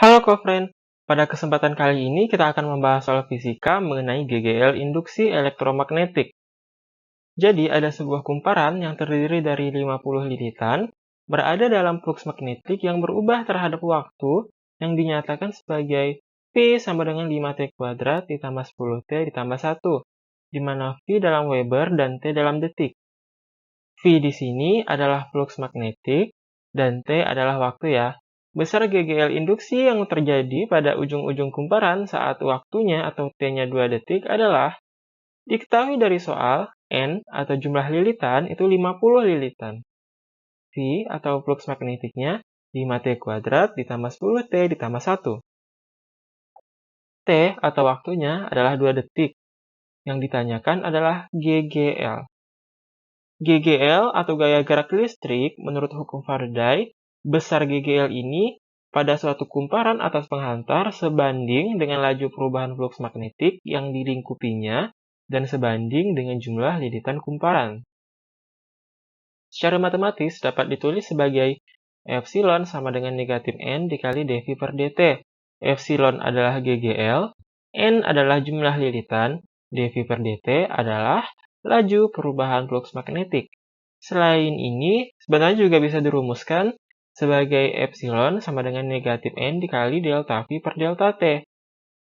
Halo co-friend, pada kesempatan kali ini kita akan membahas soal fisika mengenai GGL induksi elektromagnetik. Jadi ada sebuah kumparan yang terdiri dari 50 lilitan berada dalam fluks magnetik yang berubah terhadap waktu yang dinyatakan sebagai P sama dengan 5T kuadrat ditambah 10T ditambah 1, di mana V dalam Weber dan T dalam detik. V di sini adalah fluks magnetik dan T adalah waktu ya. Besar GGL induksi yang terjadi pada ujung-ujung kumparan saat waktunya atau T-nya 2 detik adalah diketahui dari soal N atau jumlah lilitan itu 50 lilitan. V atau fluks magnetiknya 5T kuadrat ditambah 10T ditambah 1. T atau waktunya adalah 2 detik. Yang ditanyakan adalah GGL. GGL atau gaya gerak listrik menurut hukum Faraday, besar GGL ini pada suatu kumparan atas penghantar sebanding dengan laju perubahan fluks magnetik yang dilingkupinya dan sebanding dengan jumlah lilitan kumparan. Secara matematis dapat ditulis sebagai epsilon sama dengan negatif N dikali dV per dt. Epsilon adalah GGL, N adalah jumlah lilitan, dV per dt adalah laju perubahan fluks magnetik. Selain ini, sebenarnya juga bisa dirumuskan sebagai epsilon sama dengan negatif N dikali delta V per delta T.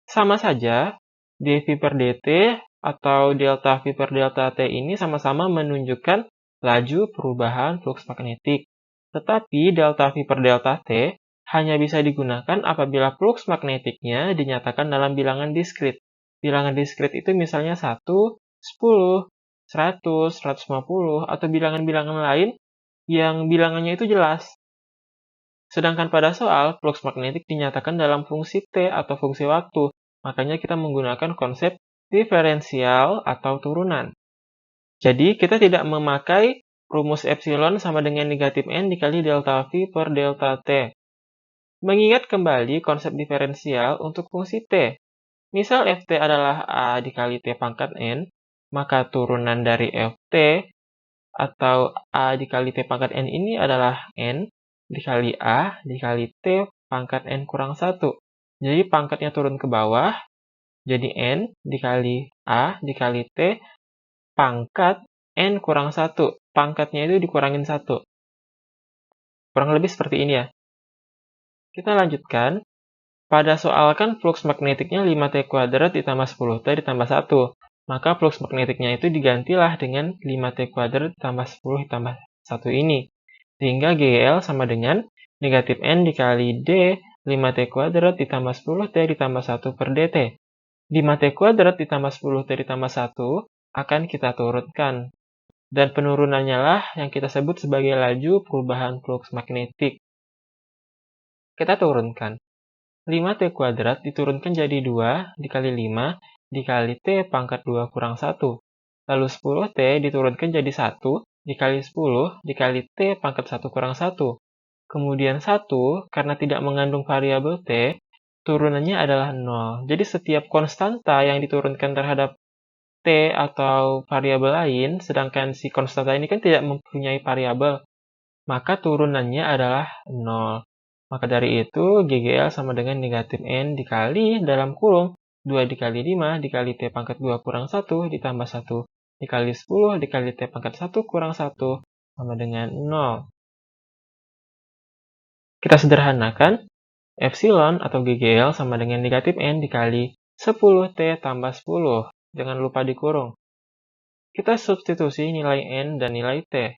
Sama saja, dV per dt atau delta V per delta T ini sama-sama menunjukkan laju perubahan fluks magnetik. Tetapi delta V per delta T hanya bisa digunakan apabila fluks magnetiknya dinyatakan dalam bilangan diskrit. Bilangan diskrit itu misalnya 1, 10, 100, 150, atau bilangan-bilangan lain yang bilangannya itu jelas. Sedangkan pada soal, fluks magnetik dinyatakan dalam fungsi T atau fungsi waktu, makanya kita menggunakan konsep diferensial atau turunan. Jadi, kita tidak memakai rumus epsilon sama dengan negatif N dikali delta V per delta T. Mengingat kembali konsep diferensial untuk fungsi T. Misal Ft adalah A dikali T pangkat N, maka turunan dari Ft atau A dikali T pangkat N ini adalah N dikali A dikali T pangkat N kurang 1. Jadi pangkatnya turun ke bawah, jadi N dikali A dikali T pangkat N kurang 1. Pangkatnya itu dikurangin 1. Kurang lebih seperti ini ya. Kita lanjutkan. Pada soal kan fluks magnetiknya 5T kuadrat ditambah 10T ditambah 1. Maka fluks magnetiknya itu digantilah dengan 5T kuadrat ditambah 10 ditambah 1 ini. Sehingga GL sama dengan negatif N dikali D 5T kuadrat ditambah 10T ditambah 1 per dt. 5T kuadrat ditambah 10T ditambah 1 akan kita turunkan. Dan penurunannya lah yang kita sebut sebagai laju perubahan fluks magnetik. Kita turunkan. 5T kuadrat diturunkan jadi 2 dikali 5 dikali T pangkat 2 kurang 1. Lalu 10T diturunkan jadi 1 dikali 10 dikali T pangkat 1 kurang 1. Kemudian 1, karena tidak mengandung variabel T, turunannya adalah 0. Jadi setiap konstanta yang diturunkan terhadap T atau variabel lain, sedangkan si konstanta ini kan tidak mempunyai variabel, maka turunannya adalah 0. Maka dari itu, GGL sama dengan negatif N dikali dalam kurung 2 dikali 5 dikali T pangkat 2 kurang 1 ditambah 1 dikali 10 dikali T pangkat 1 kurang 1 sama dengan 0. Kita sederhanakan, epsilon atau GGL sama dengan negatif N dikali 10T tambah 10. Jangan lupa dikurung. Kita substitusi nilai N dan nilai T.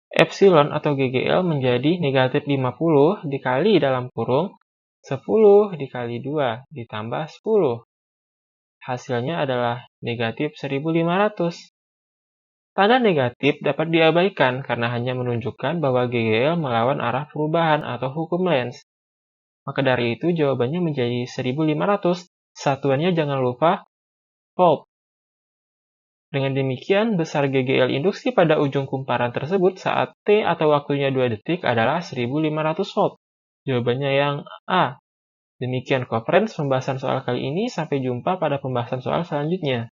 Epsilon atau GGL menjadi negatif 50 dikali dalam kurung 10 dikali 2 ditambah 10. Hasilnya adalah negatif 1500. Tanda negatif dapat diabaikan karena hanya menunjukkan bahwa GGL melawan arah perubahan atau hukum Lenz. Maka dari itu jawabannya menjadi 1500. Satuannya jangan lupa volt. Dengan demikian, besar GGL induksi pada ujung kumparan tersebut saat T atau waktunya 2 detik adalah 1500 volt. Jawabannya yang A. Demikian conference pembahasan soal kali ini. Sampai jumpa pada pembahasan soal selanjutnya.